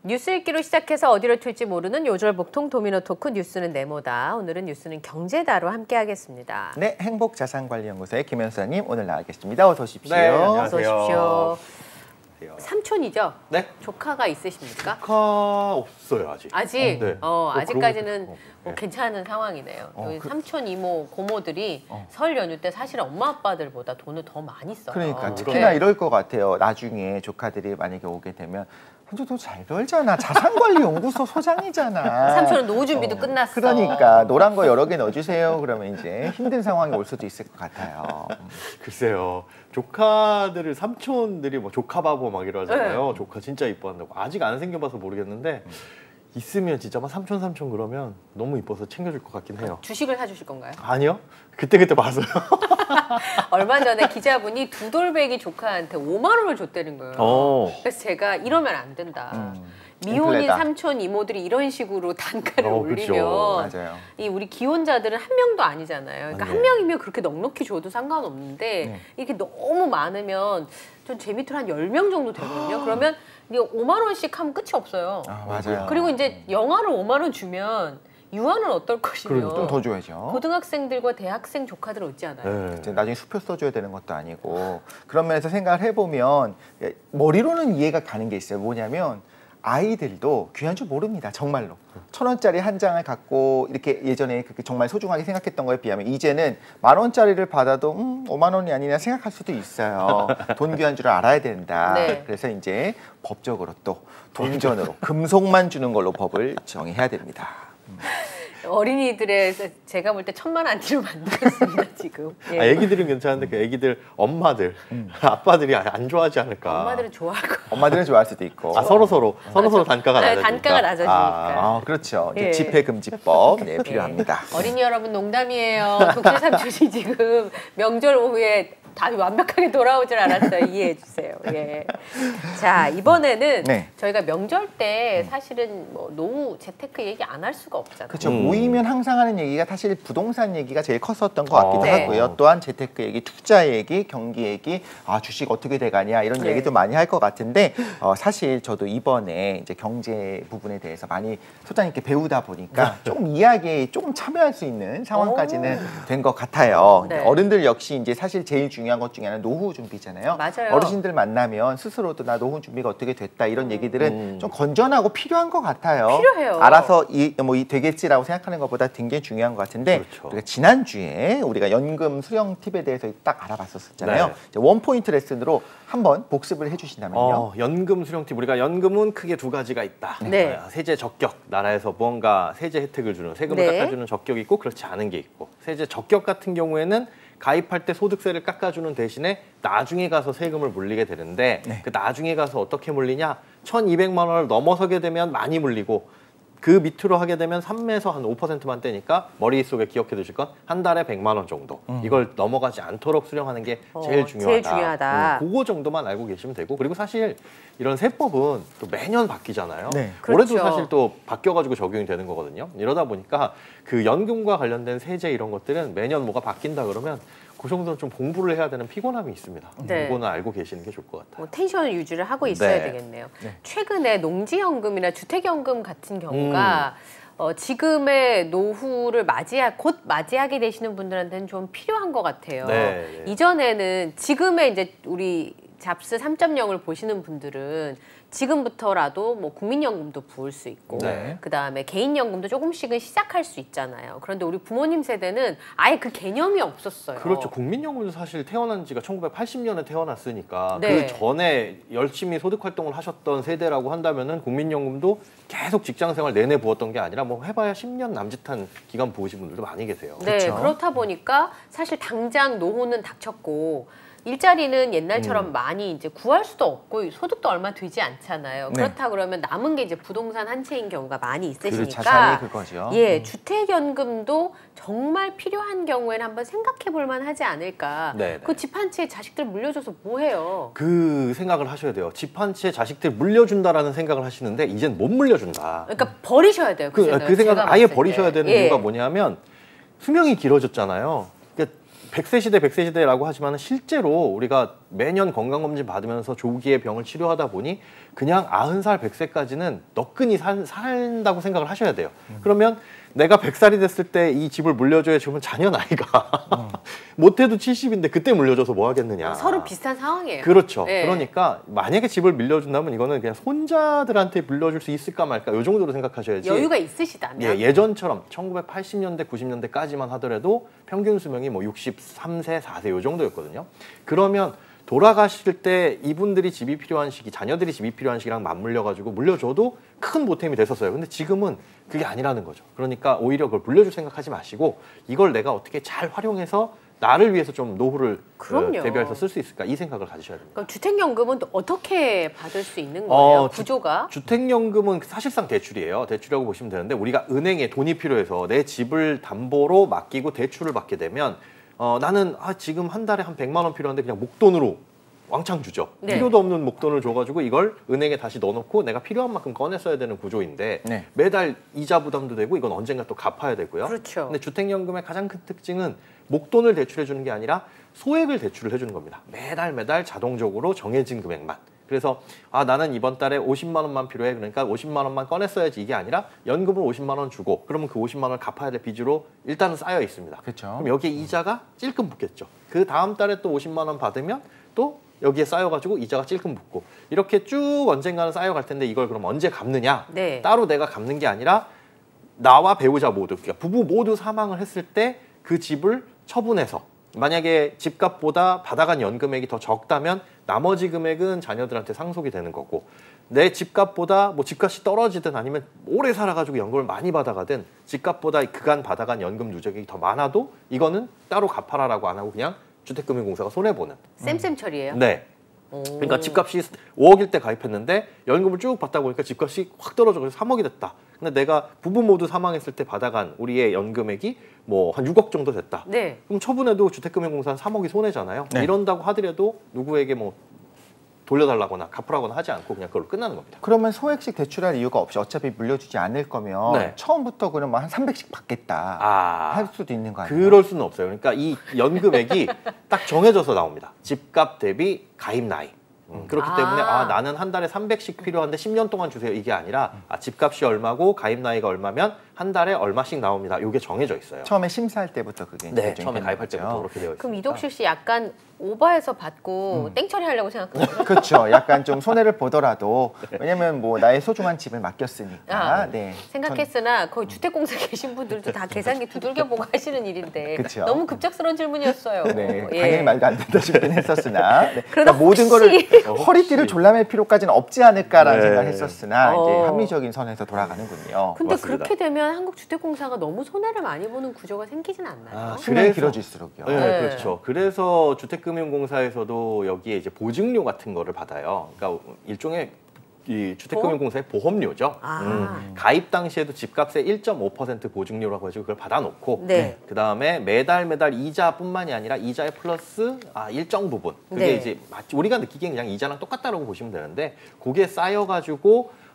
뉴스 읽기로 시작해서 어디로 튈지 모르는 요절복통 도미노 토크 뉴스는 네모다. 오늘은 뉴스는 경제다로 함께하겠습니다. 네, 행복자산관리연구소의 김현수님 오늘 나와 계십니다. 어서 오십시오. 네, 안녕하세요. 어서 오십시오. 삼촌이죠? 네. 조카가 있으십니까? 조카 없어요 아직. 아직? 네. 아직까지는 네. 괜찮은 상황이네요. 여기 삼촌, 이모, 고모들이 설 연휴 때 사실 엄마 아빠들보다 돈을 더 많이 써요. 그러니까 특히나 네. 이럴 것 같아요. 나중에 조카들이 만약에 오게 되면 현주 너 잘 벌잖아. 자산관리연구소 소장이잖아. 삼촌은 노후 준비도 끝났어. 그러니까 노란 거 여러 개 넣어주세요. 그러면 이제 힘든 상황이 올 수도 있을 것 같아요. 글쎄요. 조카들을 삼촌들이 뭐 조카 바보 막 이러잖아요. 네. 조카 진짜 이뻐한다고. 아직 안 생겨봐서 모르겠는데 있으면 진짜 막 삼촌 그러면 너무 이뻐서 챙겨줄 것 같긴 해요. 주식을 사주실 건가요? 아니요. 그때 봐서요. 얼마 전에 기자분이 두 돌배기 조카한테 5만 원을 줬다는 거예요. 그래서 제가 이러면 안 된다. 미혼인 인플레다. 삼촌 이모들이 이런 식으로 단가를 올리면 맞아요. 이 우리 기혼자들은 한 명도 아니잖아요. 그러니까 네. 한 명이면 그렇게 넉넉히 줘도 상관없는데 네. 이렇게 너무 많으면 전 제 밑으로 한 10명 정도 되거든요. 그러면 이게 5만 원씩 하면 끝이 없어요. 아, 맞아요. 그리고 이제 영화를 5만 원 주면 유아는 어떨 것이며 좀 더 줘야죠. 고등학생들과 대학생 조카들은 어찌 않아요? 네. 이제 나중에 수표 써줘야 되는 것도 아니고 그런 면에서 생각을 해보면 머리로는 이해가 가는 게 있어요. 뭐냐면 아이들도 귀한 줄 모릅니다. 정말로. 1,000원짜리 한 장을 갖고 이렇게 예전에 그렇게 정말 소중하게 생각했던 거에 비하면 이제는 10,000원짜리를 받아도 5만 원이 아니냐 생각할 수도 있어요. 돈 귀한 줄 알아야 된다. 네. 그래서 이제 법적으로 또 동전으로 금속만 주는 걸로 법을 정해야 됩니다. 어린이들의 제가 볼 때 1,000만 원 뒤로 만들었습니다 지금. 예. 애기들은 괜찮은데 그 애기들 엄마들, 아빠들이 안 좋아하지 않을까. 엄마들은 좋아할 거예요. 엄마들은 좋아할 수도 있고. 서로 단가가 네, 낮아지니까. 단가가 낮아지니까. 아, 그렇죠. 이제 예. 집회금지법 네, 필요합니다. 어린이 여러분 농담이에요. 독실삼촌이 지금 명절 오후에 답이 완벽하게 돌아오질 않았어요. 이해해 주세요. 예. 자, 이번에는 네. 저희가 명절 때 사실은 뭐 노후 재테크 얘기 안 할 수가 없잖아요. 그렇죠. 모이면 항상 하는 얘기가 사실 부동산 얘기가 제일 컸었던 것 같기도 네. 하고요. 또한 재테크 얘기, 투자 얘기, 경기 얘기, 주식 어떻게 돼가냐 이런 네. 얘기도 많이 할 것 같은데 사실 저도 이번에 이제 경제 부분에 대해서 많이 소장님께 배우다 보니까 조금 이야기에 조금 참여할 수 있는 상황까지는 된 것 같아요. 네. 어른들 역시 이제 사실 제일 중요한 것 중에 하나는 노후 준비잖아요. 맞아요. 어르신들 만나면 스스로도 나 노후 준비가 어떻게 됐다 이런 얘기들은 좀 건전하고 필요한 것 같아요. 필요해요. 알아서 되겠지라고 생각하는 것보다 굉장히 중요한 것 같은데 그렇죠. 우리가 지난주에 우리가 연금 수령 팁에 대해서 딱 알아봤었잖아요. 네. 이제 원포인트 레슨으로 한번 복습을 해주신다면요. 연금 수령 팁. 우리가 연금은 크게 두 가지가 있다. 네. 세제 적격, 나라에서 무언가 세제 혜택을 주는, 세금을 네. 깎아주는 적격이 있고 그렇지 않은 게 있고, 세제 적격 같은 경우에는 가입할 때 소득세를 깎아주는 대신에 나중에 가서 세금을 물리게 되는데 그 나중에 가서 어떻게 물리냐? 1,200만 원을 넘어서게 되면 많이 물리고 그 밑으로 하게 되면 3에서 한 5%만 떼니까 머릿속에 기억해 두실 건 한 달에 100만 원 정도. 이걸 넘어가지 않도록 수령하는 게 제일 중요하다. 제일 중요하다. 그거 정도만 알고 계시면 되고, 그리고 사실 이런 세법은 또 매년 바뀌잖아요. 네. 올해도 그렇죠. 사실 또 바뀌어가지고 적용이 되는 거거든요. 이러다 보니까 그 연금과 관련된 세제 이런 것들은 매년 뭐가 바뀐다 그러면 그 정도는 좀 공부를 해야 되는 피곤함이 있습니다. 네. 그거는 알고 계시는 게 좋을 것 같아요. 뭐 텐션을 유지를 하고 있어야 네. 되겠네요. 최근에 농지연금이나 주택연금 같은 경우가 지금의 노후를 곧 맞이하게 되시는 분들한테는 좀 필요한 것 같아요. 네. 이전에는 지금의 이제 우리 잡스 3.0을 보시는 분들은 지금부터라도 뭐 국민연금도 부을 수 있고 네. 그다음에 개인연금도 조금씩은 시작할 수 있잖아요. 그런데 우리 부모님 세대는 아예 그 개념이 없었어요. 그렇죠. 국민연금도 사실 태어난 지가 1980년에 태어났으니까 네. 그 전에 열심히 소득활동을 하셨던 세대라고 한다면은 국민연금도 계속 직장생활 내내 부었던 게 아니라 뭐 해봐야 10년 남짓한 기간 부으신 분들도 많이 계세요. 네, 그렇죠. 그렇다 보니까 사실 당장 노후는 닥쳤고 일자리는 옛날처럼 많이 이제 구할 수도 없고 소득도 얼마 되지 않잖아요. 네. 그렇다 그러면 남은 게 이제 부동산 한 채인 경우가 많이 있으시니까 그 자산이 그거죠. 예, 주택연금도 정말 필요한 경우에는 한번 생각해 볼 만하지 않을까. 네네. 그 집 한 채 자식들 물려줘서 뭐 해요? 그 생각을 하셔야 돼요. 집 한 채 자식들 물려준다라는 생각을 하시는데 이젠 못 물려준다. 그러니까 버리셔야 돼요. 그 생각을. 생각을 제가 아예 봤을 버리셔야 때. 되는 예. 이유가 뭐냐면 수명이 길어졌잖아요. 그러니까 100세 시대, 100세 시대라고 하지만 실제로 우리가 매년 건강검진 받으면서 조기에 병을 치료하다 보니 그냥 90살, 100세까지는 너끈히 산다고 생각을 하셔야 돼요. 그러면 내가 100살이 됐을 때 이 집을 물려줘야 지금 자녀 나이가 못해도 70인데 그때 물려줘서 뭐 하겠느냐. 서로 비슷한 상황이에요. 그렇죠. 네. 그러니까 만약에 집을 물려준다면 이거는 그냥 손자들한테 물려줄 수 있을까 말까 요 정도로 생각하셔야지. 여유가 있으시다면. 예, 예전처럼 1980년대, 90년대까지만 하더라도 평균 수명이 뭐 63세, 4세 요 정도였거든요. 그러면 돌아가실 때 이분들이 집이 필요한 시기, 자녀들이 집이 필요한 시기랑 맞물려가지고 물려줘도 큰 보탬이 됐었어요. 근데 지금은 그게 아니라는 거죠. 그러니까 오히려 그걸 물려줄 생각하지 마시고 이걸 내가 어떻게 잘 활용해서 나를 위해서 좀 노후를 대비해서 쓸 수 있을까 이 생각을 가지셔야 됩니다. 그럼 주택연금은 또 어떻게 받을 수 있는 거예요? 구조가? 주택연금은 사실상 대출이에요. 대출이라고 보시면 되는데 우리가 은행에 돈이 필요해서 내 집을 담보로 맡기고 대출을 받게 되면 나는 지금 한 달에 한 100만 원 필요한데 그냥 목돈으로 왕창 주죠. 네. 필요도 없는 목돈을 줘가지고 이걸 은행에 다시 넣어놓고 내가 필요한 만큼 꺼내 써야 되는 구조인데 네. 매달 이자 부담도 되고 이건 언젠가 또 갚아야 되고요. 그렇죠. 근데 주택연금의 가장 큰 특징은 목돈을 대출해 주는 게 아니라 소액을 대출을 해주는 겁니다. 매달 자동적으로 정해진 금액만. 그래서 나는 이번 달에 50만 원만 필요해. 그러니까 50만 원만 꺼내 써야지 이게 아니라 연금으로 50만 원 주고 그러면 그 50만 원을 갚아야 될 빚으로 일단은 쌓여 있습니다. 그렇죠. 그럼 여기에 이자가 찔끔 붙겠죠. 그 다음 달에 또 50만 원 받으면 또 여기에 쌓여가지고 이자가 찔끔 붙고 이렇게 쭉 언젠가는 쌓여갈 텐데 이걸 그럼 언제 갚느냐? 네. 따로 내가 갚는 게 아니라 나와 배우자 모두, 그러니까 부부 모두 사망을 했을 때 그 집을 처분해서 만약에 집값보다 받아간 연금액이 더 적다면 나머지 금액은 자녀들한테 상속이 되는 거고 내 집값보다 뭐 집값이 떨어지든 아니면 오래 살아가지고 연금을 많이 받아가든 집값보다 그간 받아간 연금 누적액이 더 많아도 이거는 따로 갚아라라고 안 하고 그냥 주택금융공사가 손해보는. 쌤 처리예요? 네. 그러니까 집값이 5억일 때 가입했는데 연금을 쭉 받다 보니까 집값이 확 떨어져 그래서 3억이 됐다. 근데 내가 부부 모두 사망했을 때 받아간 우리의 연금액이 뭐 한 6억 정도 됐다. 네. 그럼 처분해도 주택금융공사는 3억이 손해잖아요. 네. 이런다고 하더라도 누구에게 뭐 돌려달라거나 갚으라거나 하지 않고 그냥 그걸로 끝나는 겁니다. 그러면 소액식 대출할 이유가 없이 어차피 물려주지 않을 거면 네. 처음부터 그럼 한 300씩 받겠다 할 수도 있는 거 아니에요? 그럴 수는 없어요. 그러니까 이 연금액이 딱 정해져서 나옵니다. 집값 대비 가입 나이. 그렇기 때문에 나는 한 달에 300씩 필요한데 10년 동안 주세요. 이게 아니라 집값이 얼마고 가입 나이가 얼마면 한 달에 얼마씩 나옵니다. 이게 정해져 있어요. 처음에 심사할 때부터 그게 네, 결정이 처음에 되는 가입할 거죠. 때부터 그렇게 되어 있습니다. 그럼 이덕실 씨 약간 오버해서 받고 땡처리 하려고 생각하는 그렇죠. 약간 좀 손해를 보더라도 왜냐면 뭐 나의 소중한 집을 맡겼으니까. 네. 생각했으나 거의 주택공사 계신 분들도 다 계산기 두들겨 보고 하시는 일인데 그쵸. 너무 급작스러운 질문이었어요. 네, 예. 당연히 말도 안 된다 싶긴 했었으나 네. 그러다 모든 거를 허리띠를 졸라맬 필요까지는 없지 않을까라는 네. 생각을 했었으나 이제 어. 합리적인 선에서 돌아가는군요. 근데 맞습니다. 그렇게 되면 한국주택공사가 너무 손해를 많이 보는 구조가 생기진 않나요? 수명이 길어질수록요. 네, 네. 그렇죠. 그래서 주택금융공사에서도 여기에 이제 보증료 같은 거를 받아요. 그러니까 일종의 이 주택금융공사의 보험료죠. 가입 당시에도 집값의 1.5% 보증료라고 해서 그걸 받아놓고 네. 그 다음에 매달 이자뿐만이 아니라 이자에 플러스 일정 부분 그게 네. 이제 우리가 느끼기엔 그냥 이자랑 똑같다라고 보시면 되는데 그게 쌓여가지고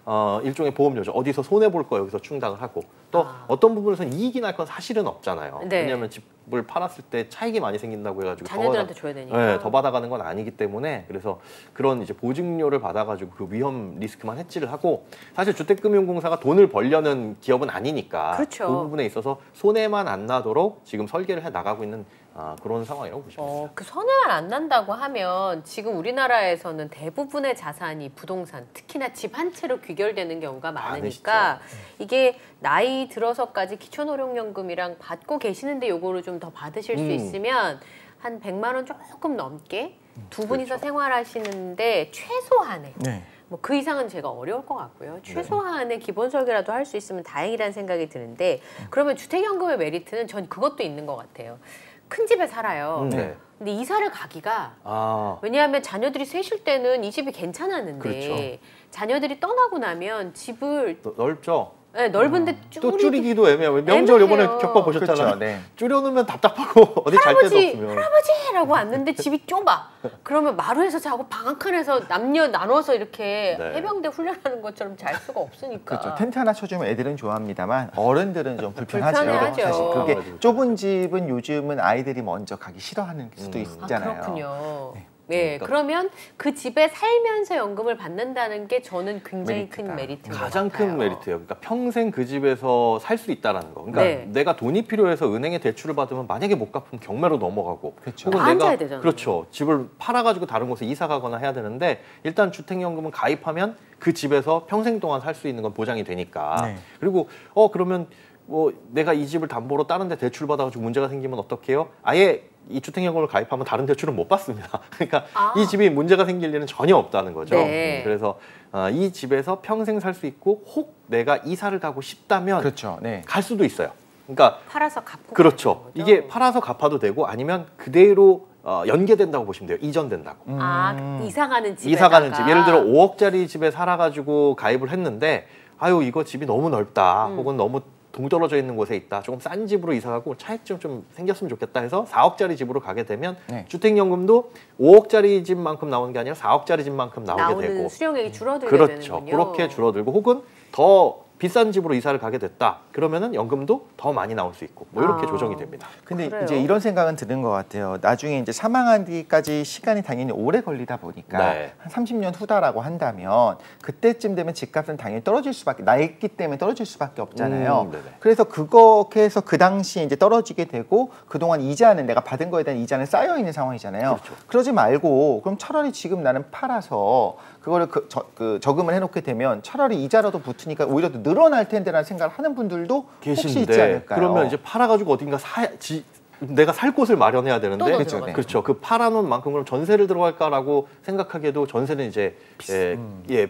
일종의 보험료죠. 어디서 손해 볼 거 여기서 충당을 하고 또 어떤 부분에서는 이익이 날 건 사실은 없잖아요. 네. 왜냐하면 집을 팔았을 때 차익이 많이 생긴다고 해가지고 자녀들한테 줘야 되니까. 네, 더 받아가는 건 아니기 때문에 그래서 그런 이제 보증료를 받아가지고 그 위험 리스크만 해지를 하고 사실 주택금융공사가 돈을 벌려는 기업은 아니니까 그렇죠. 그 부분에 있어서 손해만 안 나도록 지금 설계를 해 나가고 있는 그런 상황이라고 보시면 됩니다. 그 손해만 안 난다고 하면 지금 우리나라에서는 대부분의 자산이 부동산, 특히나 집 한 채로 귀결되는 경우가 많으니까 이게 나이 들어서까지 기초노령연금이랑 받고 계시는데 요거를 좀 더 받으실 수 있으면 한 100만 원 조금 넘게 두 분이서 그렇죠. 생활하시는데 최소한에 네. 뭐 그 이상은 제가 어려울 것 같고요. 최소한의 기본 설계라도 할 수 있으면 다행이라는 생각이 드는데 그러면 주택연금의 메리트는 전 그것도 있는 것 같아요. 큰 집에 살아요. 네. 근데 이사를 가기가 왜냐하면 자녀들이 셋일 때는 이 집이 괜찮았는데 그렇죠. 자녀들이 떠나고 나면 집을 넓죠. 네, 넓은데 또 줄이기도 애매해요. 명절 요번에 겪어보셨잖아요. 그렇죠, 네. 줄여놓으면 답답하고 어디 잘 데도 없으면. 할아버지라고 왔는데 집이 좁아. 그러면 마루에서 자고 방 한 칸에서 남녀 나눠서 이렇게 네. 해병대 훈련하는 것처럼 잘 수가 없으니까. 그렇죠. 텐트 하나 쳐주면 애들은 좋아합니다만 어른들은 좀 불편하죠. 불편해하죠. 사실 그게 좁은 집은 요즘은 아이들이 먼저 가기 싫어하는 수도 있잖아요. 아, 그렇군요. 네. 네, 그러면 그 집에 살면서 연금을 받는다는 게 저는 굉장히 메리트다. 큰 메리트인 것 가장 같아요. 큰 메리트예요. 그러니까 평생 그 집에서 살 수 있다는 거. 그러니까 네. 내가 돈이 필요해서 은행에 대출을 받으면 만약에 못 갚으면 경매로 넘어가고, 그렇죠. 혹은 앉아야 내가 되잖아요. 그렇죠. 집을 팔아가지고 다른 곳에 이사 가거나 해야 되는데 일단 주택연금은 가입하면 그 집에서 평생 동안 살 수 있는 건 보장이 되니까. 네. 그리고 그러면 뭐 내가 이 집을 담보로 다른 데 대출 받아가지고 문제가 생기면 어떡해요? 아예 이 주택연금을 가입하면 다른 대출은 못 받습니다. 그러니까 이 집이 문제가 생길 일은 전혀 없다는 거죠. 네. 그래서 이 집에서 평생 살 수 있고 혹 내가 이사를 가고 싶다면 그렇죠. 네. 갈 수도 있어요. 그러니까 팔아서 갚고 그렇죠. 가는 거죠. 이게 팔아서 갚아도 되고 아니면 그대로 연계된다고 보시면 돼요. 이전된다고. 이사 가는 집에다가 이사 가는 집. 예를 들어 5억짜리 집에 살아가지고 가입을 했는데 아유 이거 집이 너무 넓다. 혹은 너무 동떨어져 있는 곳에 있다. 조금 싼 집으로 이사 가고 차익 좀 생겼으면 좋겠다 해서 4억짜리 집으로 가게 되면 네. 주택연금도 5억짜리 집만큼 나오는 게 아니라 4억짜리 집만큼 나오게 나오는 되고. 수령액이 줄어들게 그렇죠. 되는군요. 그렇게 줄어들고 혹은 더 비싼 집으로 이사를 가게 됐다. 그러면은 연금도 더 많이 나올 수 있고 뭐 이렇게 조정이 됩니다. 근데 그래요. 이제 이런 생각은 드는 것 같아요. 나중에 이제 사망하기까지 시간이 당연히 오래 걸리다 보니까 네. 한 30년 후다라고 한다면 그때쯤 되면 집값은 당연히 떨어질 수밖에 나있기 때문에 떨어질 수밖에 없잖아요. 네네. 그래서 그렇게 해서 그 당시에 이제 떨어지게 되고 그동안 이자는 내가 받은 거에 대한 이자는 쌓여 있는 상황이잖아요. 그렇죠. 그러지 말고 그럼 차라리 지금 나는 팔아서 그거를 저금을 해놓게 되면 차라리 이자라도 붙으니까 오히려 더 늘어날 텐데라는 생각을 하는 분들도 혹시 있지 계신데 않을까요? 그러면 이제 팔아가지고 어딘가 내가 살 곳을 마련해야 되는데 또 그렇죠. 들어가요. 그렇죠. 그 팔아놓은 만큼 그럼 전세를 들어갈까라고 생각하기에도 전세는 이제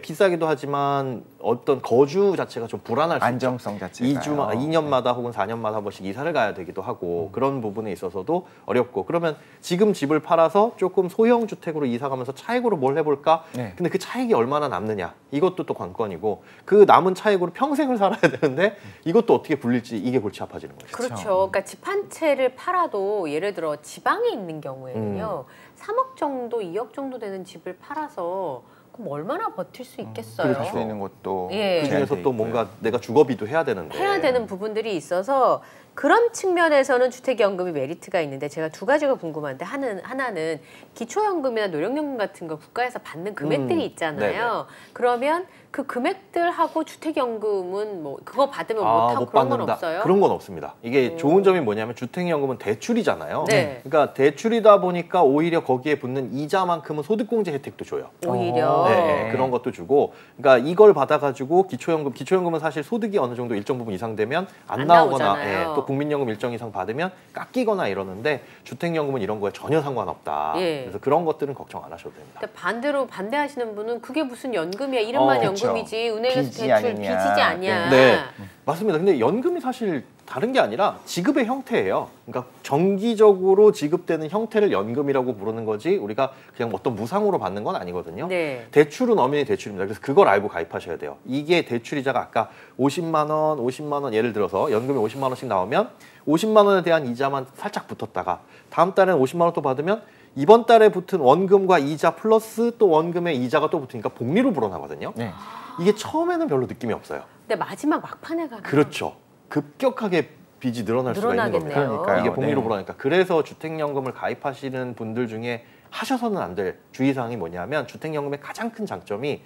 비싸기도 하지만 어떤 거주 자체가 좀 불안할 수 안정성 자체가 2년마다 혹은 4년마다 한 번씩 이사를 가야 되기도 하고 그런 부분에 있어서도 어렵고 그러면 지금 집을 팔아서 조금 소형 주택으로 이사 가면서 차익으로 뭘 해볼까? 네. 근데 그 차익이 얼마나 남느냐 이것도 또 관건이고 그 남은 차익으로 평생을 살아야 되는데 이것도 어떻게 굴릴지 이게 골치 아파지는 거죠. 그렇죠. 그러니까 집 한 채를 팔아도 예를 들어 지방에 있는 경우에는요. 3억 정도, 2억 정도 되는 집을 팔아서 그럼 얼마나 버틸 수 있겠어요? 할 수 있는 것도 예. 그 중에서 또 뭔가 내가 주거비도 해야 되는데 해야 되는 부분들이 있어서 그런 측면에서는 주택연금이 메리트가 있는데 제가 두 가지가 궁금한데 하나는 기초연금이나 노령연금 같은 거 국가에서 받는 금액들이 있잖아요. 네네. 그러면 그 금액들하고 주택연금은 뭐 그거 받으면 못하고 못 그런 건 받는다. 없어요? 그런 건 없습니다. 이게 좋은 점이 뭐냐면 주택연금은 대출이잖아요. 네. 그러니까 대출이다 보니까 오히려 거기에 붙는 이자만큼은 소득공제 혜택도 줘요. 오히려 네, 그런 것도 주고, 그러니까 이걸 받아가지고 기초연금은 사실 소득이 어느 정도 일정 부분 이상 되면 안 나오거나, 나오잖아요. 또 국민연금 일정 이상 받으면 깎이거나 이러는데 주택연금은 이런 거에 전혀 상관없다. 예. 그래서 그런 것들은 걱정 안 하셔도 됩니다. 근데 반대로 반대하시는 분은 그게 무슨 연금이야 이름만 그렇죠. 연금이지 은행에서 빚이 대출 아니냐. 빚이지 않냐. 네, 맞습니다. 근데 연금이 사실 다른 게 아니라 지급의 형태예요. 그러니까 정기적으로 지급되는 형태를 연금이라고 부르는 거지 우리가 그냥 어떤 무상으로 받는 건 아니거든요. 네. 대출은 엄연히 대출입니다. 그래서 그걸 알고 가입하셔야 돼요. 이게 대출이자가 아까 50만 원 예를 들어서 연금이 50만 원씩 나오면 50만 원에 대한 이자만 살짝 붙었다가 다음 달에는 50만 원 또 받으면 이번 달에 붙은 원금과 이자 플러스 또 원금의 이자가 또 붙으니까 복리로 불어나거든요. 네. 이게 처음에는 별로 느낌이 없어요. 근데 마지막 막판에 가면 그렇죠. 급격하게 빚이 늘어날 수가 있는 겁니다. 늘어나겠네요. 그러니까요. 이게 복리로 네. 불어나니까. 그래서 주택연금을 가입하시는 분들 중에 하셔서는 안 될 주의사항이 뭐냐면 주택연금의 가장 큰 장점이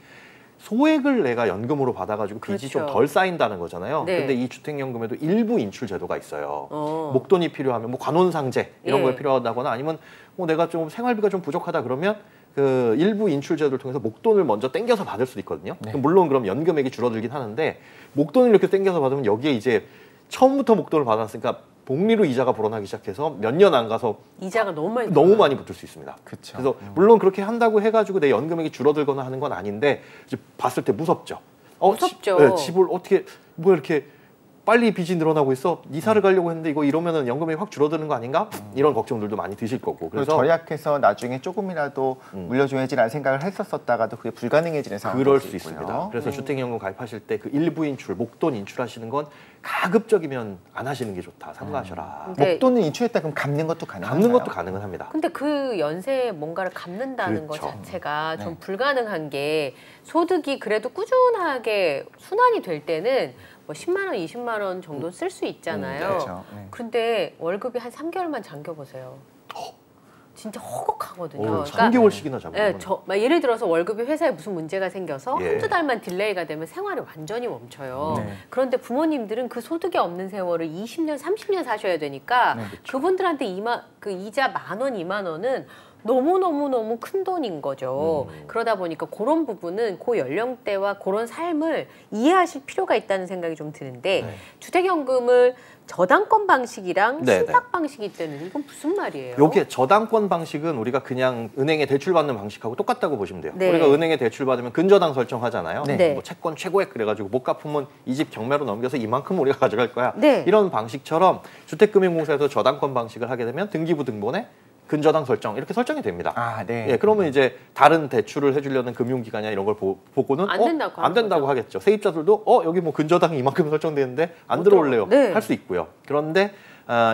소액을 내가 연금으로 받아가지고 빚이 그렇죠. 좀 덜 쌓인다는 거잖아요. 네. 근데 이 주택연금에도 일부 인출 제도가 있어요. 목돈이 필요하면 뭐 관혼상제 이런 예. 거에 필요하다거나 아니면 내가 좀 생활비가 좀 부족하다 그러면 그 일부 인출 제도를 통해서 목돈을 먼저 땡겨서 받을 수도 있거든요. 물론 그럼 연금액이 줄어들긴 하는데 목돈을 이렇게 땡겨서 받으면 여기에 이제 처음부터 목돈을 받았으니까 복리로 이자가 불어나기 시작해서 몇 년 안 가서 이자가 너무 많이 붙을 수 있습니다. 그쵸. 그래서 물론 그렇게 한다고 해가지고 내 연금액이 줄어들거나 하는 건 아닌데 이제 봤을 때 무섭죠. 무섭죠. 집을 어떻게 뭐 이렇게 빨리 빚이 늘어나고 있어. 이사를 가려고 했는데 이거 이러면은 연금이 확 줄어드는 거 아닌가? 이런 걱정들도 많이 드실 거고. 그래서 절약해서 나중에 조금이라도 물려줘야지라는 생각을 했었다가도 그게 불가능해지는 상황이 그럴 수 있습니다. 그래서 주택연금 가입하실 때 그 일부 인출, 목돈 인출하시는 건 가급적이면 안 하시는 게 좋다. 삼가하셔라. 목돈을 인출했다 그럼 갚는 것도 가능한가요? 갚는 것도 가능은 합니다. 근데 그 연세에 뭔가를 갚는다는 그렇죠. 것 자체가 좀 불가능한 게 소득이 그래도 꾸준하게 순환이 될 때는 뭐 10만 원, 20만 원 정도 쓸 수 있잖아요. 그렇죠. 근데 월급이 한 3개월만 잠겨보세요. 진짜 허걱하거든요. 3개월씩이나 잠겨요. 네, 예를 들어서 월급이 회사에 무슨 문제가 생겨서 예. 한두 달만 딜레이가 되면 생활이 완전히 멈춰요. 네. 그런데 부모님들은 그 소득이 없는 세월을 20년, 30년 사셔야 되니까 그분들한테 그 이자 10,000원, 20,000원은 너무 큰 돈인 거죠. 그러다 보니까 그런 부분은 그 연령대와 그런 삶을 이해하실 필요가 있다는 생각이 좀 드는데 주택연금을 저당권 방식이랑 신탁 방식이 있다는 이건 무슨 말이에요? 요게 저당권 방식은 우리가 그냥 은행에 대출받는 방식하고 똑같다고 보시면 돼요. 네. 우리가 은행에 대출받으면 근저당 설정하잖아요. 네. 뭐 채권 최고액 그래가지고 못 갚으면 이 집 경매로 넘겨서 이만큼 우리가 가져갈 거야. 네. 이런 방식처럼 주택금융공사에서 저당권 방식을 하게 되면 등기부 등본에 근저당 설정 이렇게 설정이 됩니다. 아, 네. 예, 그러면 이제 다른 대출을 해주려는 금융기관이나 이런 걸 보고는 안 된다고 하겠죠. 세입자들도 여기 뭐 근저당이 이만큼 설정되는데 안 들어올래요. 네. 할 수 있고요. 그런데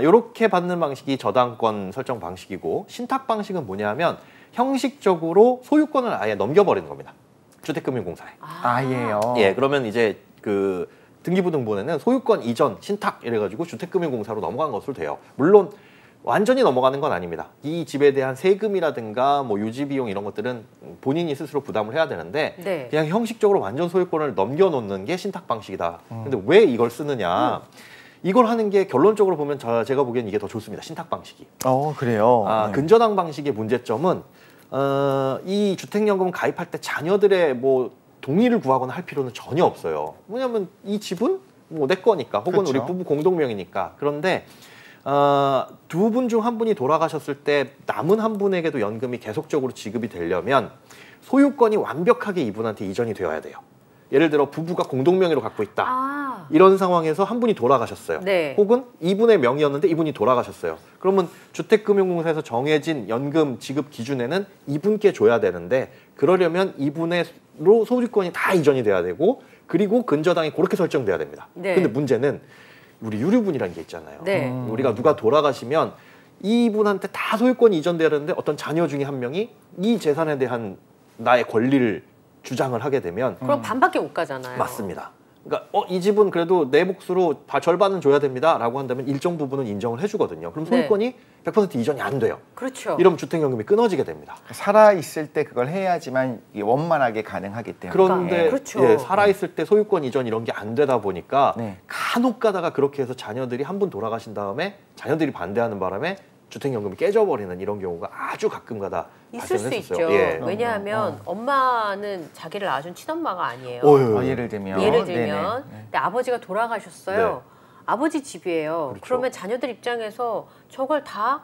이렇게 받는 방식이 저당권 설정 방식이고 신탁 방식은 뭐냐면 형식적으로 소유권을 아예 넘겨버리는 겁니다. 주택금융공사에. 아예요. 예, 그러면 이제 그 등기부 등본에는 소유권 이전 신탁 이래가지고 주택금융공사로 넘어간 것으로 돼요. 물론 완전히 넘어가는 건 아닙니다. 이 집에 대한 세금이라든가 뭐 유지 비용 이런 것들은 본인이 스스로 부담을 해야 되는데 네. 그냥 형식적으로 완전 소유권을 넘겨놓는 게 신탁 방식이다. 근데 왜 이걸 쓰느냐? 이걸 하는 게 결론적으로 보면 제가 보기엔 이게 더 좋습니다. 신탁 방식이. 그래요. 네. 근저당 방식의 문제점은 이 주택연금 가입할 때 자녀들의 뭐 동의를 구하거나 할 필요는 전혀 없어요. 왜냐하면 이 집은 뭐 내 거니까 혹은 그렇죠. 우리 부부 공동명이니까. 그런데 두 분 중 한 분이 돌아가셨을 때 남은 한 분에게도 연금이 계속적으로 지급이 되려면 소유권이 완벽하게 이분한테 이전이 되어야 돼요. 예를 들어 부부가 공동명의로 갖고 있다. 이런 상황에서 한 분이 돌아가셨어요. 네. 혹은 이분의 명의였는데 이분이 돌아가셨어요. 그러면 주택금융공사에서 정해진 연금 지급 기준에는 이분께 줘야 되는데 그러려면 이분의로 소유권이 다 이전이 돼야 되고 그리고 근저당이 그렇게 설정돼야 됩니다. 네. 근데 문제는 우리 유류분이라는 게 있잖아요. 네. 우리가 누가 돌아가시면 이분한테 다 소유권이 이전돼야 되는데 어떤 자녀 중에 한 명이 이 재산에 대한 나의 권리를 주장을 하게 되면 그럼 반밖에 못 가잖아요. 맞습니다. 그러니까 이 집은 그래도 내 몫으로 절반은 줘야 됩니다라고 한다면 일정 부분은 인정을 해주거든요. 그럼 소유권이 100% 이전이 안 돼요. 그렇죠. 이러면 주택연금이 끊어지게 됩니다. 살아있을 때 그걸 해야지만 이게 원만하게 가능하기 때문에. 그런데 그렇죠. 예, 살아있을 때 소유권 이전 이런 게 안 되다 보니까 네. 간혹 가다가 그렇게 해서 자녀들이 한 분 돌아가신 다음에 자녀들이 반대하는 바람에 주택연금이 깨져버리는 이런 경우가 아주 가끔가다 있을 수 발생했었어요. 있죠. 예. 왜냐하면 엄마는 자기를 낳아준 친엄마가 아니에요. 예를 들면. 예를 네네. 들면 근데 아버지가 돌아가셨어요. 아버지 집이에요. 그렇죠. 그러면 자녀들 입장에서 저걸 다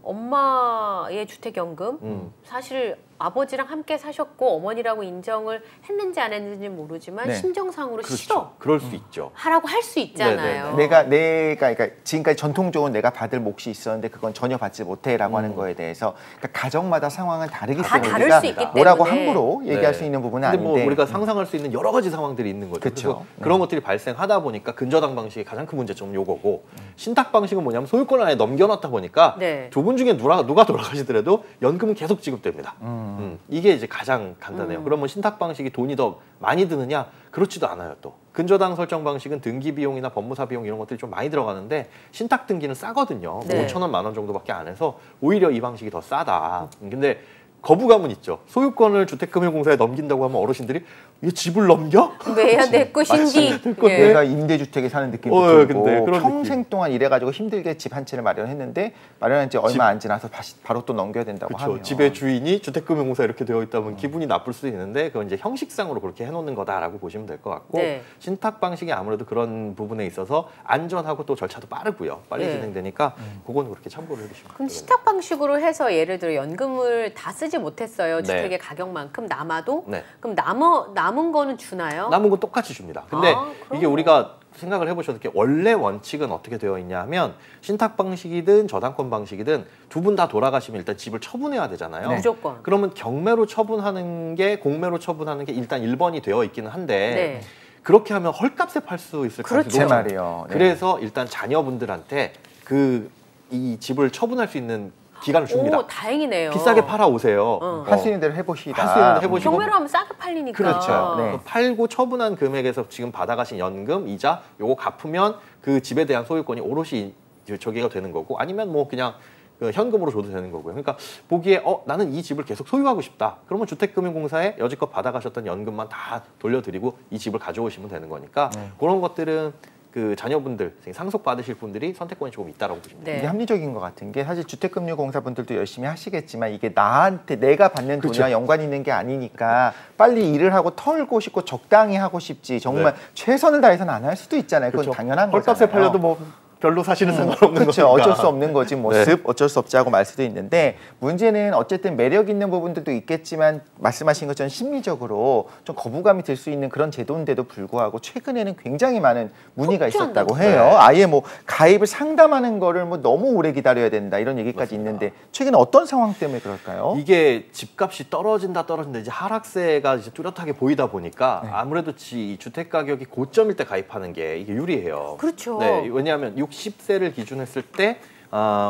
엄마의 주택연금 사실 아버지랑 함께 사셨고 어머니라고 인정을 했는지 안 했는지 모르지만 네. 심정상으로 그렇죠. 싫어 그럴 수 있죠. 하라고 할 수 있잖아요. 내가 그러니까 지금까지 전통적으로 내가 받을 몫이 있었는데 그건 전혀 받지 못해라고 하는 거에 대해서 그러니까 가정마다 상황은 다르기 다 때문에 다를 우리가 수 있기 뭐라고 때문에. 함부로 얘기할 네. 수 있는 부분은 근데 아닌데 뭐 우리가 상상할 수 있는 여러 가지 상황들이 있는 거죠. 그쵸. 그래서 그런 것들이 발생하다 보니까 근저당 방식의 가장 큰 문제점은 요거고 신탁 방식은 뭐냐면 소유권을 아예 넘겨놨다 보니까 네. 두 분 중에 누가 돌아가시더라도 연금은 계속 지급됩니다. 이게 이제 가장 간단해요. 그러면 신탁 방식이 돈이 더 많이 드느냐? 그렇지도 않아요. 또 근저당 설정 방식은 등기 비용이나 법무사 비용 이런 것들이 좀 많이 들어가는데 신탁 등기는 싸거든요. 네. 5,000원, 10,000원 정도밖에 안 해서 오히려 이 방식이 더 싸다. 근데 거부감은 있죠. 소유권을 주택금융공사에 넘긴다고 하면 어르신들이 이 집을 넘겨? 왜야 내 것인지. 예. 내가 임대주택에 사는 느낌도 들고 근데 그런 평생 느낌. 동안 일해가지고 힘들게 집 한 채를 마련했는데 마련한 지 얼마 안 지나서 바로 또 넘겨야 된다고 그렇죠. 하면 집의 주인이 주택금융공사 이렇게 되어 있다면 기분이 나쁠 수도 있는데 그건 이제 형식상으로 그렇게 해놓는 거다라고 보시면 될 것 같고 네. 신탁 방식이 아무래도 그런 부분에 있어서 안전하고 또 절차도 빠르고요. 빨리 네. 진행되니까 그건 그렇게 참고를 해주시면 그럼 되겠네요. 신탁 방식으로 해서 예를 들어 연금을 다 쓰지 못했어요. 네. 주택의 가격만큼 남아도 네. 그럼 남은 거는 주나요? 남은 건 똑같이 줍니다. 근데 그럼. 이게 우리가 생각을 해보셔도 이렇게 원래 원칙은 어떻게 되어 있냐 하면 신탁 방식이든 저당권 방식이든 두 분 다 돌아가시면 일단 집을 처분해야 되잖아요. 네. 무조건. 그러면 경매로 처분하는 게 공매로 처분하는 게 일단 1번이 되어 있기는 한데 네. 그렇게 하면 헐값에 팔 수 있을 그렇죠. 제 말이요. 네. 그래서 일단 자녀분들한테 이 집을 처분할 수 있는 기간을 줍니다. 오, 다행이네요. 비싸게 팔아 오세요. 할 수 있는 대로 해보시다. 할 수 있는 대로 해보시고. 경매로 하면 싸게 팔리니까. 그렇죠. 네. 팔고 처분한 금액에서 지금 받아가신 연금, 이자 요거 갚으면 그 집에 대한 소유권이 오롯이 저기가 되는 거고 아니면 뭐 그냥 그 현금으로 줘도 되는 거고요. 그러니까 보기에 나는 이 집을 계속 소유하고 싶다. 그러면 주택금융공사에 여지껏 받아가셨던 연금만 다 돌려드리고 이 집을 가져오시면 되는 거니까 그런 것들은 그 자녀분들, 상속 받으실 분들이 선택권이 조금 있다라고 보시면 돼요. 네. 이게 합리적인 것 같은 게 사실 주택금융공사분들도 열심히 하시겠지만 이게 나한테 내가 받는 그렇죠. 돈이랑 연관이 있는 게 아니니까 빨리 일을 하고 털고 싶고 적당히 하고 싶지 정말 네. 최선을 다해서는 안 할 수도 있잖아요. 그건 당연한 거잖아요. 헐값에 팔려도 뭐 별로 사실은 상관없는 그렇죠. 거니까. 어쩔 수 없는 거지 뭐 네. 습 어쩔 수 없지 하고 말 수도 있는데 문제는 어쨌든 매력 있는 부분들도 있겠지만 말씀하신 것처럼 심리적으로 좀 거부감이 들 수 있는 그런 제도인데도 불구하고 최근에는 굉장히 많은 문의가 있었다고 폭주한다고. 해요. 네. 아예 뭐 가입을 상담하는 거를 뭐 너무 오래 기다려야 된다 이런 얘기까지 맞습니다. 있는데 최근에 어떤 상황 때문에 그럴까요? 이게 집값이 떨어진다 이제 하락세가 이제 뚜렷하게 보이다 보니까 아무래도 이 주택 가격이 고점일 때 가입하는 게 이게 유리해요. 그렇죠. 네, 왜냐하면 60세를 기준했을 때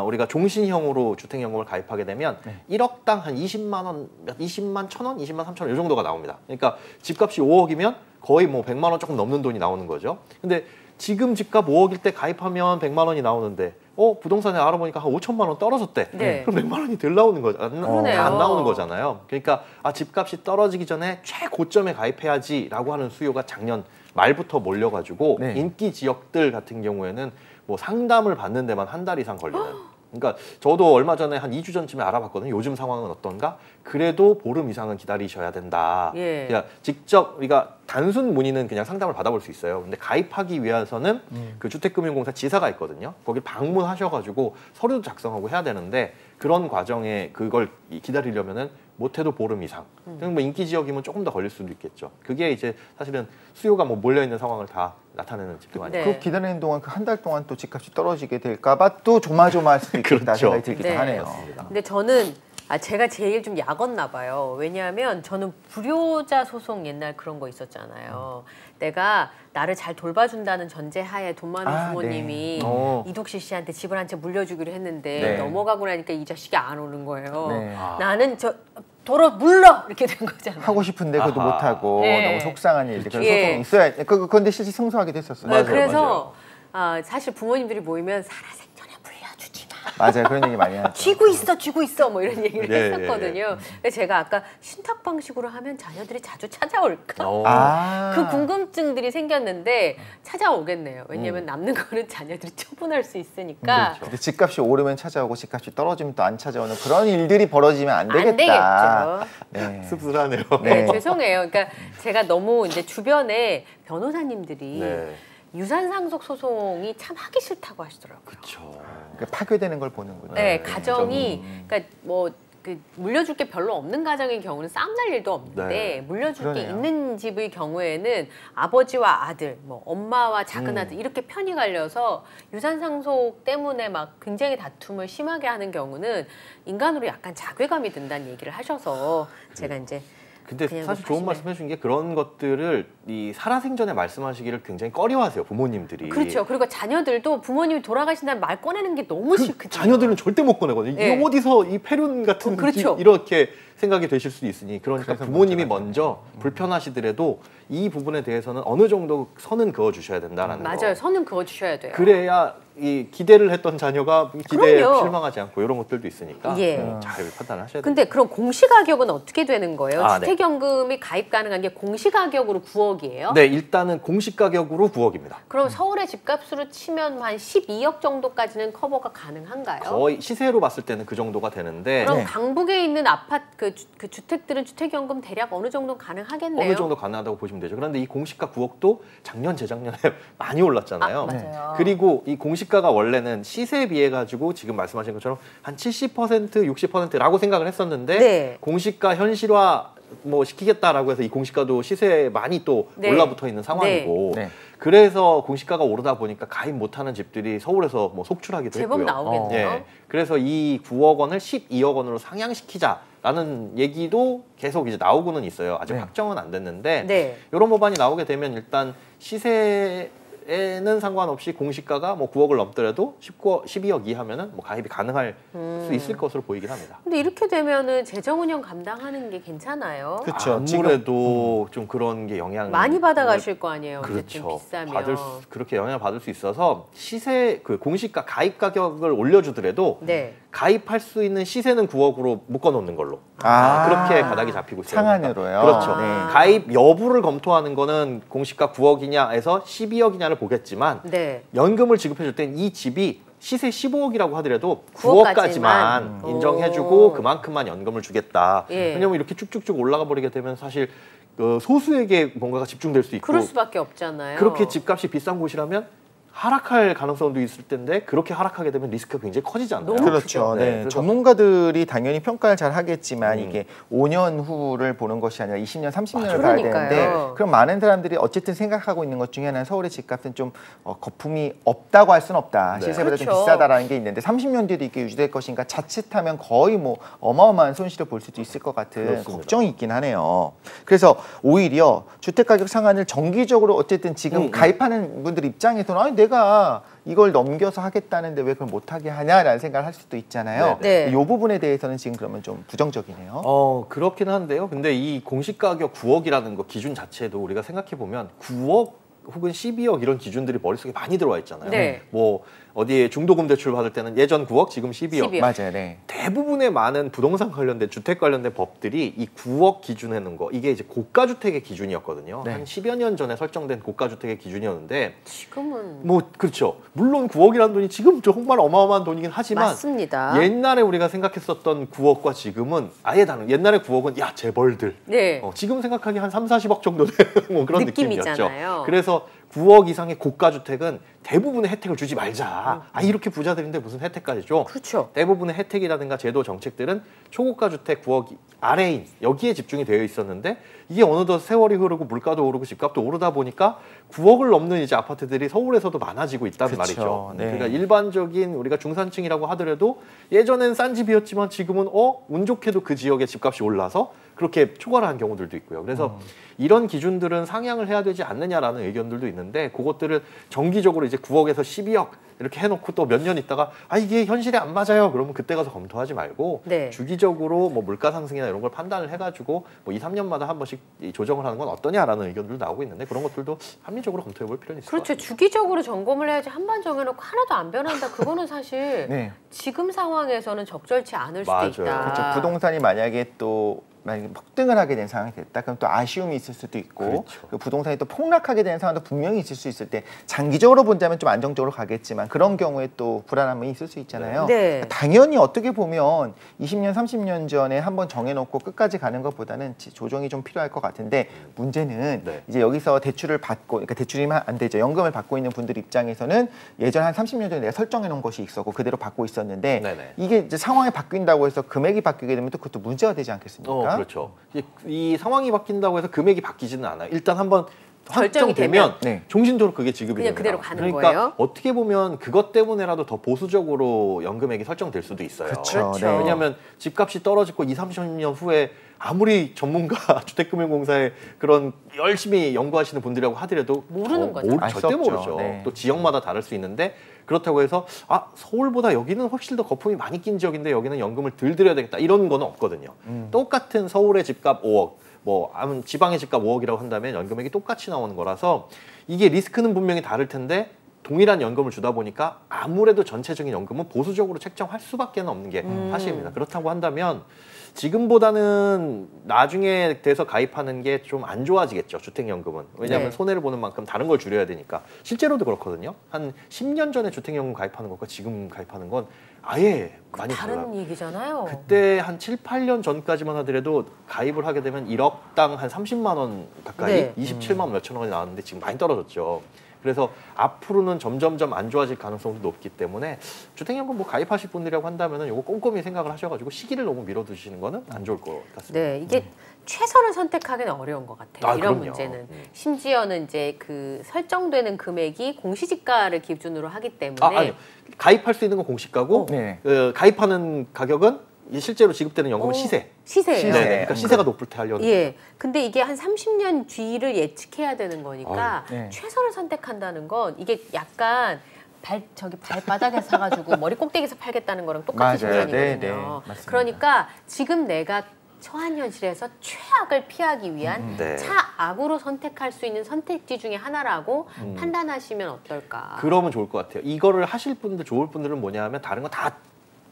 우리가 종신형으로 주택연금을 가입하게 되면 1억당 한 20만 원, 20만 1,000원, 20만 3천 원 이 정도가 나옵니다. 그러니까 집값이 5억이면 거의 뭐 100만 원 조금 넘는 돈이 나오는 거죠. 근데 지금 집값 5억일 때 가입하면 100만 원이 나오는데 부동산에 알아보니까 한 5천만 원 떨어졌대. 네. 그럼 100만 원이 덜 나오는 거죠. 안 그러네요. 나오는 거잖아요. 그러니까 집값이 떨어지기 전에 최고점에 가입해야지라고 하는 수요가 작년 말부터 몰려가지고 네. 인기 지역들 같은 경우에는 뭐 상담을 받는 데만 한 달 이상 걸리는. 그러니까 저도 얼마 전에 한 2주 전쯤에 알아봤거든요. 요즘 상황은 어떤가? 그래도 보름 이상은 기다리셔야 된다. 예. 그냥 직접 우리가 단순 문의는 그냥 상담을 받아볼 수 있어요. 근데 가입하기 위해서는 그 주택금융공사 지사가 있거든요. 거기 방문하셔가지고 서류도 작성하고 해야 되는데 그런 과정에 그걸 기다리려면은 못해도 보름 이상. 뭐 인기 지역이면 조금 더 걸릴 수도 있겠죠. 그게 이제 사실은 수요가 뭐 몰려 있는 상황을 다 나타내는 집도 많이. 네. 그 기다리는 동안 그 한 달 동안 또 집값이 떨어지게 될까봐 또 조마조마할 수도 있겠다 그렇죠. 생각이 들기도 네. 하네요. 근데 저는 제가 제일 좀 약었나 봐요. 왜냐하면 저는 불효자 소송 옛날 그런 거 있었잖아요. 내가 나를 잘 돌봐준다는 전제하에 돈 많은 부모님이 네. 이독실 씨한테 집을 한 채 물려주기로 했는데 네. 넘어가고 나니까 이 자식이 안 오는 거예요. 네. 나는 도로 물러 이렇게 된 거잖아요. 하고 싶은데 그것도 아하. 못하고 네. 너무 속상한 일들 그런 예. 소송이 있어야 그런데 실제 승소하게 됐었어요. 네, 그래서 사실 부모님들이 모이면 살아생전에 물려주지 마. 맞아요. 그런 얘기 많이 하죠. 쥐고 있어 뭐 이런 얘기를 예, 했었거든요. 근데 제가 아까 신탁 방식으로 하면 자녀들이 자주 찾아올까? 그 궁금증들이 생겼는데 찾아오겠네요. 왜냐하면 남는 거는 자녀들이 처분할 수 있으니까. 그렇죠. 근데 집값이 오르면 찾아오고 집값이 떨어지면 또 안 찾아오는 그런 일들이 벌어지면 안 되겠다. 되겠죠. 네. 씁쓸하네요. 네, 네. 죄송해요. 그러니까 제가 너무 이제 주변에 변호사님들이 네. 유산 상속 소송이 참 하기 싫다고 하시더라고요. 그렇죠. 그러니까 파괴되는 걸 보는군요. 네, 가정이 그러니까 뭐 그 물려줄 게 별로 없는 가정의 경우는 싸움 날 일도 없는데 네. 물려줄 게 그러네요. 있는 집의 경우에는 아버지와 아들, 뭐 엄마와 작은 아들 이렇게 편이 갈려서 유산 상속 때문에 막 굉장히 다툼을 심하게 하는 경우는 인간으로 약간 자괴감이 든다는 얘기를 하셔서 제가 이제 근데 그냥 사실 뭐 좋은 말씀 해주신 게 그런 것들을 이 살아생전에 말씀하시기를 굉장히 꺼려하세요 부모님들이. 그렇죠. 그리고 자녀들도 부모님이 돌아가신다는 말 꺼내는 게 너무 싫거든요. 자녀들은 절대 못 꺼내거든요. 네. 이게 어디서 이 폐륜 같은 그렇죠. 이렇게 생각이 되실 수도 있으니 그러니까 그래서 부모님이 문제가 먼저 불편하시더라도 이 부분에 대해서는 어느 정도 선은 그어 주셔야 된다라는 거. 맞아요. 선은 그어 주셔야 돼요. 그래야 이 기대를 했던 자녀가 기대에 그럼요. 실망하지 않고 이런 것들도 있으니까 예. 잘 판단하셔야 돼요. 근데 그럼 공시가격은 어떻게 되는 거예요? 아, 네. 주택연금이 가입 가능한 게 공시가격으로 9억이에요? 네, 일단은 공시 가격으로 9억입니다. 그럼 서울의 집값으로 치면 한 12억 정도까지는 커버가 가능한가요? 거의 시세로 봤을 때는 그 정도가 되는데 그럼 네. 강북에 있는 아파트 그 주택들은 주택연금 대략 어느 정도 가능하겠네요. 어느 정도 가능하다고 보시면 되죠. 그런데 이 공시가 9억도 작년, 재작년에 많이 올랐잖아요. 맞아요. 그리고 이 공시가가 원래는 시세에 비해 가지고 지금 말씀하신 것처럼 한 70%, 60%라고 생각을 했었는데 네. 공시가 현실화 뭐 시키겠다라고 해서 이 공시가도 시세에 많이 또 네. 올라붙어 있는 상황이고 네. 그래서 공시가가 오르다 보니까 가입 못하는 집들이 서울에서 뭐 속출하기도 제법 했고요. 나오겠네요. 예. 그래서 이 9억 원을 12억 원으로 상향시키자라는 얘기도 계속 이제 나오고는 있어요. 아직 네. 확정은 안 됐는데 네. 이런 법안이 나오게 되면 일단 시세에는 상관없이 공시가가 뭐 9억을 넘더라도 12억 이하면은 뭐 가입이 가능할 수 있을 것으로 보이긴 합니다. 근데 이렇게 되면은 재정 운영 감당하는 게 괜찮아요. 그쵸. 아무래도 좀 그런 게 영향 많이 받아가실 거 아니에요. 그렇죠. 어쨌든 비싸면. 그렇게 영향을 받을 수 있어서 시세 그 공시가 가입 가격을 올려주더라도 네. 가입할 수 있는 시세는 9억으로 묶어놓는 걸로 아, 그렇게 가닥이 잡히고 있어요. 상한으로요. 그렇죠. 네. 가입 여부를 검토하는 거는 공시가 9억이냐에서 12억이냐를 보겠지만 네. 연금을 지급해줄 땐 이 집이 시세 15억이라고 하더라도 9억까지만 9억까지만 인정해주고 그만큼만 연금을 주겠다. 예. 왜냐면 이렇게 쭉쭉쭉 올라가 버리게 되면 사실 소수에게 뭔가가 집중될 수 있고 그럴 수밖에 없잖아요. 그렇게 집값이 비싼 곳이라면 하락할 가능성도 있을 텐데 그렇게 하락하게 되면 리스크가 굉장히 커지잖아요. 너무 그렇죠. 네. 그래서 전문가들이 당연히 평가를 잘 하겠지만 이게 5년 후를 보는 것이 아니라 20년, 30년을 봐야 그러니까요. 되는데 그럼 많은 사람들이 어쨌든 생각하고 있는 것 중에 하나는 서울의 집값은 좀 거품이 없다고 할 수는 없다. 네. 시세보다 좀 그렇죠. 비싸다라는 게 있는데 30년 뒤에도 이게 유지될 것인가 자칫하면 거의 뭐 어마어마한 손실을 볼 수도 있을 것 같은 그렇습니다. 걱정이 있긴 하네요. 그래서 오히려 주택가격 상한을 정기적으로 어쨌든 지금 가입하는 분들 입장에서는 아니 내가 이걸 넘겨서 하겠다는데 왜 그걸 못하게 하냐라는 생각을 할 수도 있잖아요. 네. 이 부분에 대해서는 지금 그러면 좀 부정적이네요. 그렇긴 한데요. 근데 이 공시가격 9억이라는 거 기준 자체도 우리가 생각해 보면 9억 혹은 12억 이런 기준들이 머릿속에 많이 들어와 있잖아요. 네. 뭐 어디에 중도금 대출 받을 때는 예전 9억, 지금 12억. 12억. 맞아요. 네. 대부분의 많은 부동산 관련된 주택 관련된 법들이 이 9억 기준해 놓은 거 이게 이제 고가 주택의 기준이었거든요. 네. 한 10여 년 전에 설정된 고가 주택의 기준이었는데 지금은 뭐 그렇죠. 물론 9억이라는 돈이 지금 정말 어마어마한 돈이긴 하지만 맞습니다. 옛날에 우리가 생각했었던 9억과 지금은 아예 다른. 옛날에 9억은 야 재벌들. 네. 지금 생각하기 한 3, 40억 정도 되는 뭐 그런 느낌이잖아요. 느낌이었죠. 그래서 9억 이상의 고가 주택은 대부분의 혜택을 주지 말자. 이렇게 부자들인데 무슨 혜택까지 줘? 그렇죠. 대부분의 혜택이라든가 제도 정책들은 초고가 주택 9억 아래인 여기에 집중이 되어 있었는데 이게 어느덧 세월이 흐르고 물가도 오르고 집값도 오르다 보니까 9억을 넘는 이제 아파트들이 서울에서도 많아지고 있다는 그쵸, 말이죠. 네. 그러니까 일반적인 우리가 중산층이라고 하더라도 예전엔 싼 집이었지만 지금은 운 좋게도 그 지역의 집값이 올라서 그렇게 초과를 경우들도 있고요. 그래서 이런 기준들은 상향을 해야 되지 않느냐라는 의견들도 있는데 그것들을 정기적으로 이제 9억에서 12억 이렇게 해놓고 또 몇 년 있다가 이게 현실에 안 맞아요. 그러면 그때 가서 검토하지 말고 네. 주기적으로 뭐 물가 상승이나 이런 걸 판단을 해가지고 뭐 2, 3년마다 한 번씩 이 조정을 하는 건 어떠냐라는 의견들도 나오고 있는데 그런 것들도 합리적으로 검토해볼 필요는 있을 것 그렇죠. 같아요. 주기적으로 점검을 해야지 한 번 정해놓고 하나도 안 변한다. 그거는 사실 네. 지금 상황에서는 적절치 않을 수도 맞아요. 있다. 그렇죠. 부동산이 만약에 폭등을 하게 된 상황이 됐다. 그럼 또 아쉬움이 있을 수도 있고 그렇죠. 그리고 부동산이 또 폭락하게 되는 상황도 분명히 있을 수 있을 때 장기적으로 본다면 좀 안정적으로 가겠지만 그런 경우에 또 불안함이 있을 수 있잖아요. 네. 당연히 어떻게 보면 20년, 30년 전에 한번 정해놓고 끝까지 가는 것보다는 조정이 좀 필요할 것 같은데 문제는 네. 이제 여기서 대출을 받고 그러니까 대출이면 안 되죠. 연금을 받고 있는 분들 입장에서는 예전 한 30년 전에 내가 설정해놓은 것이 있었고 그대로 받고 있었는데 네네. 이게 이제 상황이 바뀐다고 해서 금액이 바뀌게 되면 또 그것도 문제가 되지 않겠습니까? 그렇죠. 이 상황이 바뀐다고 해서 금액이 바뀌지는 않아요. 일단 한번 결정이 확정되면 네. 종신적으로 그게 지급이 그냥 됩니다. 그대로 가는 그러니까 거예요? 어떻게 보면 그것 때문에라도 더 보수적으로 연금액이 설정될 수도 있어요. 그렇죠. 그렇죠. 네. 왜냐하면 집값이 떨어지고 2, 30년 후에 아무리 전문가 주택금융공사에 그런 열심히 연구하시는 분들이라고 하더라도 모르는 거죠. 알수 절대 없죠. 모르죠. 네. 또 지역마다 다를 수 있는데 그렇다고 해서 서울보다 여기는 훨씬 더 거품이 많이 낀 지역인데 여기는 연금을 덜 들여야 되겠다 이런 거는 없거든요. 똑같은 서울의 집값 5억 지방의 집값 5억이라고 한다면 연금액이 똑같이 나오는 거라서 이게 리스크는 분명히 다를 텐데 동일한 연금을 주다 보니까 아무래도 전체적인 연금은 보수적으로 책정할 수밖에 없는 게 사실입니다. 그렇다고 한다면 지금보다는 나중에 돼서 가입하는 게 좀 안 좋아지겠죠. 주택연금은. 왜냐하면 네. 손해를 보는 만큼 다른 걸 줄여야 되니까. 실제로도 그렇거든요. 한 10년 전에 주택연금 가입하는 것과 지금 가입하는 건 아예 많이 달라요. 다른 얘기잖아요. 그때 한 7, 8년 전까지만 하더라도 가입을 하게 되면 1억당 한 30만 원 가까이 네. 27만 몇천 원이 나왔는데 지금 많이 떨어졌죠. 그래서 앞으로는 점점점 안 좋아질 가능성도 높기 때문에 주택연금 뭐 가입하실 분들이라고 한다면은 이거 꼼꼼히 생각을 하셔가지고 시기를 너무 밀어두시는 거는 안 좋을 것 같습니다. 네, 이게 최선을 선택하기는 어려운 것 같아요. 이런 그럼요. 문제는 심지어는 이제 그 설정되는 금액이 공시지가를 기준으로 하기 때문에 아니요. 가입할 수 있는 건 공시가고 네. 가입하는 가격은 실제로 지급되는 연금은 시세. 시세예요. 네, 그러니까 시세가 높을 때 하려는. 예. 근데 이게 한 30년 뒤를 예측해야 되는 거니까 네. 최선을 선택한다는 건 이게 약간 발바닥에서 사가지고 머리 꼭대기에서 팔겠다는 거랑 똑같은 맞아요. 심산이거든요. 네, 네. 맞습니다. 그러니까 지금 내가 처한 현실에서 최악을 피하기 위한 네. 차악으로 선택할 수 있는 선택지 중에 하나라고 판단하시면 어떨까? 그러면 좋을 것 같아요. 이거를 하실 분들, 좋을 분들은 뭐냐 하면 다른 거 다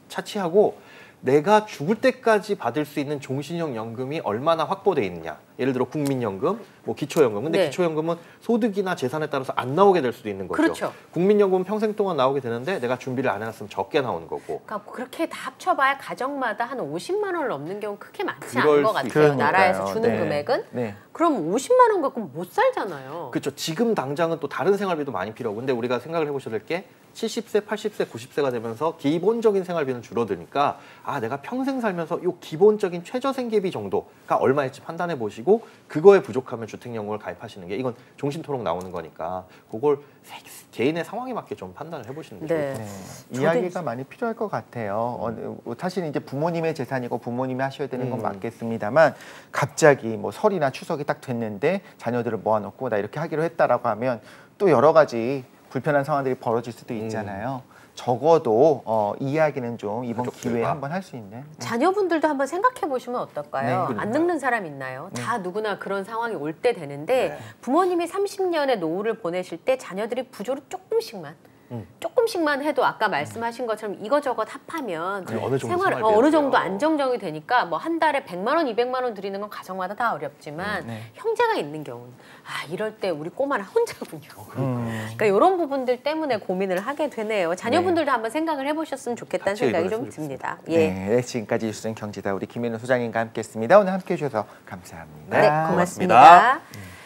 차치하고 내가 죽을 때까지 받을 수 있는 종신형 연금이 얼마나 확보돼 있느냐. 예를 들어 국민연금, 뭐 기초연금. 근데 네. 기초연금은 소득이나 재산에 따라서 안 나오게 될 수도 있는 거죠. 그렇죠. 국민연금은 평생 동안 나오게 되는데 내가 준비를 안 해놨으면 적게 나오는 거고. 그러니까 그렇게 다 합쳐봐야 가정마다 한 50만 원을 넘는 경우 크게 많지 그럴 않은 것 수 같아요. 있어요. 나라에서 주는 네. 금액은. 네. 그럼 50만 원 갖고 못 살잖아요. 그렇죠. 지금 당장은 또 다른 생활비도 많이 필요하고. 근데 우리가 생각을 해보셔야 될 게 70세, 80세, 90세가 되면서 기본적인 생활비는 줄어드니까 내가 평생 살면서 이 기본적인 최저 생계비 정도가 얼마일지 판단해 보시고 그거에 부족하면 주택연금을 가입하시는 게 이건 종신토록 나오는 거니까 그걸 개인의 상황에 맞게 좀 판단을 해보시는 게 좋을 것 같아요. 네. 이야기가 많이 필요할 것 같아요. 사실 이제 부모님의 재산이고 부모님이 하셔야 되는 건 맞겠습니다만 갑자기 뭐 설이나 추석이 딱 됐는데 자녀들을 모아놓고 나 이렇게 하기로 했다라고 하면 또 여러 가지 불편한 상황들이 벌어질 수도 있잖아요. 적어도 이 이야기는 좀 이번 기회에 한번 할 수 있는. 자녀분들도 한번 생각해 보시면 어떨까요? 네, 안 늙는 사람 있나요? 다 누구나 그런 상황이 올 때 되는데 부모님이 30년의 노후를 보내실 때 자녀들이 부조로 조금씩만 해도 아까 말씀하신 것처럼 이거저것 합하면 어느 정도 생활 생활비가 어느 정도 돼요. 안정적이 되니까 뭐 한 달에 100만 원, 200만 원 드리는 건 가정마다 다 어렵지만 형제가 있는 경우는 이럴 때 우리 꼬마는 혼자군요. 그러니까 이런 부분들 때문에 고민을 하게 되네요. 자녀분들도 한번 생각을 해보셨으면 좋겠다는 같이 생각이 좀 의논했으면 듭니다. 네, 지금까지 뉴스는 경제다 우리 김현우 소장님과 함께했습니다. 오늘 함께해 주셔서 감사합니다. 네, 고맙습니다.